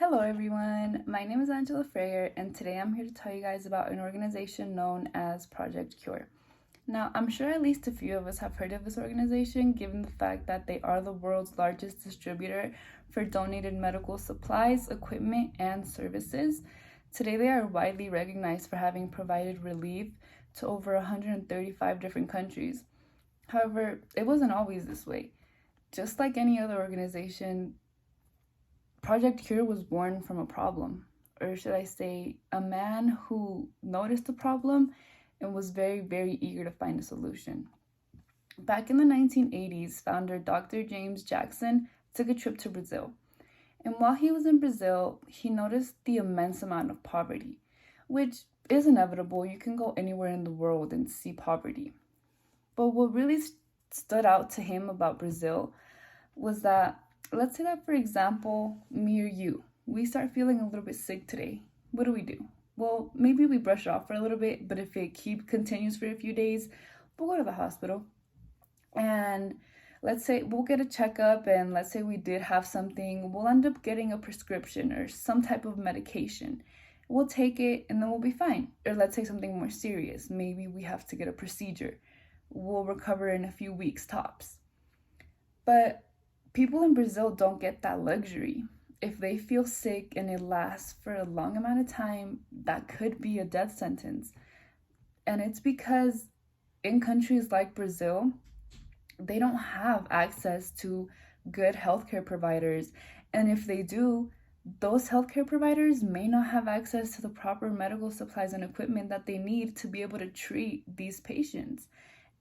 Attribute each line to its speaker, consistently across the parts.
Speaker 1: Hello everyone, my name is Angela Freyer and today I'm here to tell you guys about an organization known as Project Cure. Now, I'm sure at least a few of us have heard of this organization given the fact that they are the world's largest distributor for donated medical supplies, equipment, and services. Today they are widely recognized for having provided relief to over 135 different countries. However, it wasn't always this way. Just like any other organization, Project Cure was born from a problem, or should I say, a man who noticed the problem and was very, very eager to find a solution. Back in the 1980s, founder Dr. James Jackson took a trip to Brazil. And while he was in Brazil, he noticed the immense amount of poverty, which is inevitable. You can go anywhere in the world and see poverty. But what really stood out to him about Brazil was that, let's say that, for example, me or you, we start feeling a little bit sick today. What do? Well, maybe we brush it off for a little bit, but if it continues for a few days, we'll go to the hospital. And let's say we'll get a checkup, and let's say we did have something, we'll end up getting a prescription or some type of medication. We'll take it and then we'll be fine. Or let's say something more serious. Maybe we have to get a procedure. We'll recover in a few weeks tops. But people in Brazil don't get that luxury. If they feel sick and it lasts for a long amount of time, that could be a death sentence. And it's because in countries like Brazil, they don't have access to good healthcare providers. And if they do, those healthcare providers may not have access to the proper medical supplies and equipment that they need to be able to treat these patients.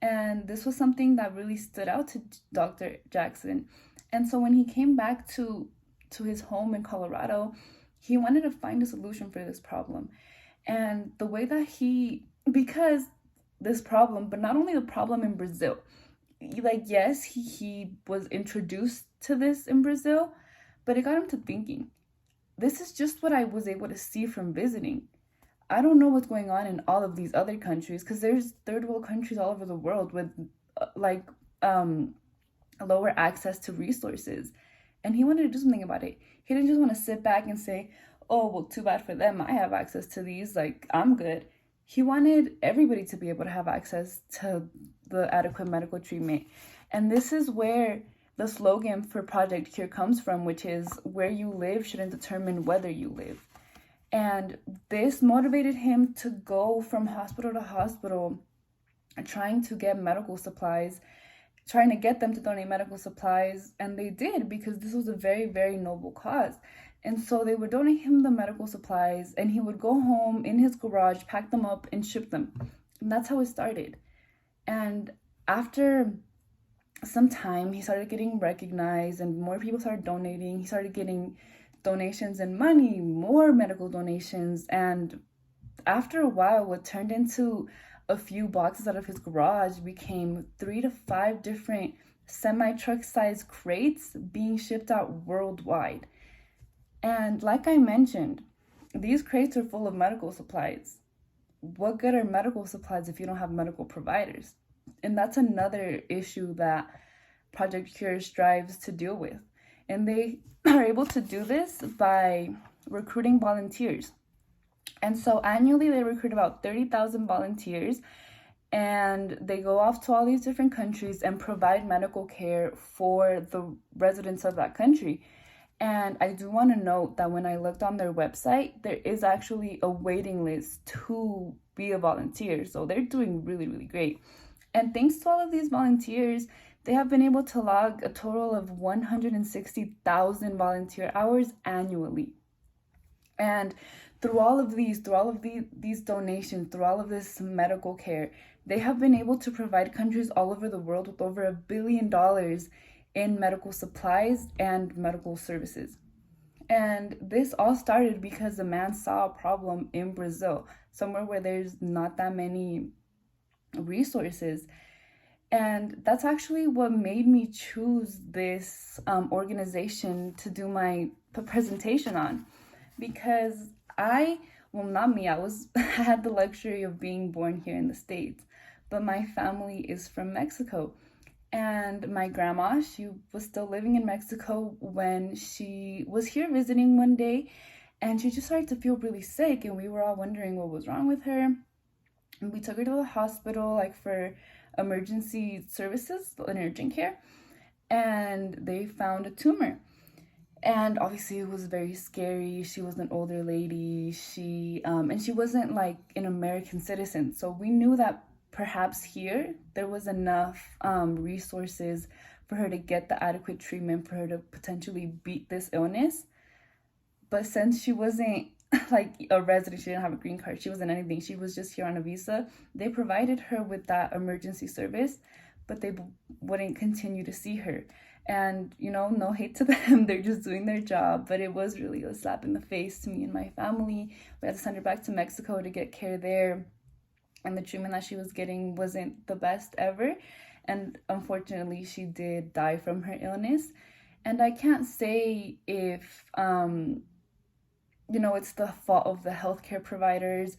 Speaker 1: And this was something that really stood out to Dr. Jackson. And so when he came back to his home in Colorado, he wanted to find a solution for this problem. And the way that because this problem, but not only the problem in Brazil, yes, he was introduced to this in Brazil, but it got him to thinking, this is just what I was able to see from visiting. I don't know what's going on in all of these other countries, because there's third world countries all over the world with lower access to resources. And he wanted to do something about it. He didn't just want to sit back and say, oh, well, too bad for them. I have access to these. I'm good. He wanted everybody to be able to have access to the adequate medical treatment. And this is where the slogan for Project Cure comes from, which is, where you live shouldn't determine whether you live. And this motivated him to go from hospital to hospital, trying to get medical supplies, trying to get them to donate medical supplies. And they did, because this was a very, very noble cause. And so they would donate him the medical supplies, and he would go home in his garage, pack them up, and ship them. And that's how it started. And after some time, he started getting recognized, and more people started donating. He started getting donations in money, more medical donations. And after a while, what turned into a few boxes out of his garage became 3 to 5 different semi-truck sized crates being shipped out worldwide. And like I mentioned, these crates are full of medical supplies. What good are medical supplies if you don't have medical providers? And that's another issue that Project Cure strives to deal with. And they are able to do this by recruiting volunteers. And so annually they recruit about 30,000 volunteers, and they go off to all these different countries and provide medical care for the residents of that country. And I do want to note that when I looked on their website, there is actually a waiting list to be a volunteer. So they're doing really, really great. And thanks to all of these volunteers, they have been able to log a total of 160,000 volunteer hours annually. And through all of these donations, through all of this medical care, they have been able to provide countries all over the world with over $1 billion in medical supplies and medical services. And this all started because the man saw a problem in Brazil, somewhere where there's not that many resources. And that's actually what made me choose this organization to do my presentation on. Because I had the luxury of being born here in the States, but my family is from Mexico. And my grandma, she was still living in Mexico when she was here visiting one day, and she just started to feel really sick, and we were all wondering what was wrong with her. And we took her to the hospital, like for emergency services and urgent care, and they found a tumor. And obviously it was very scary. She was an older lady. And she wasn't like an American citizen, so we knew that perhaps here there was enough resources for her to get the adequate treatment for her to potentially beat this illness. But since she wasn't like a resident, she didn't have a green card, she wasn't anything, she was just here on a visa, they provided her with that emergency service, but they wouldn't continue to see her. And, you know, no hate to them, they're just doing their job, but it was really a slap in the face to me and my family. We had to send her back to Mexico to get care there, and the treatment that she was getting wasn't the best ever. And unfortunately, she did die from her illness. And I can't say if you know, it's the fault of the healthcare providers,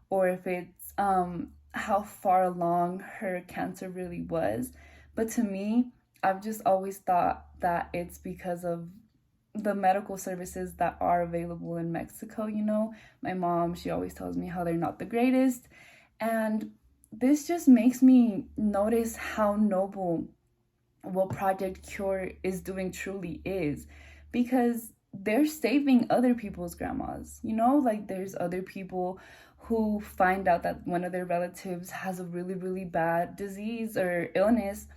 Speaker 1: or if it's how far along her cancer really was. But to me, I've just always thought that it's because of the medical services that are available in Mexico. You know, my mom, she always tells me how they're not the greatest. And this just makes me notice how noble what Project Cure is doing truly is, because they're saving other people's grandmas. You know, like there's other people who find out that one of their relatives has a really, really bad disease or illness.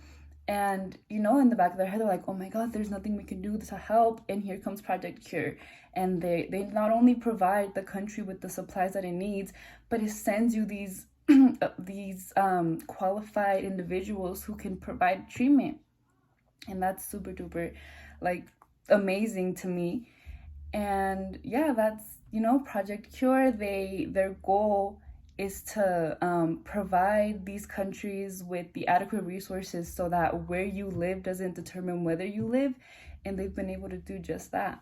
Speaker 1: And, you know, in the back of their head, they're like, oh my God, there's nothing we can do to help. And here comes Project Cure. And they not only provide the country with the supplies that it needs, but it sends you these these qualified individuals who can provide treatment. And that's super duper like amazing to me. And yeah, that's, you know, Project Cure, their goal is to provide these countries with the adequate resources so that where you live doesn't determine whether you live, and they've been able to do just that.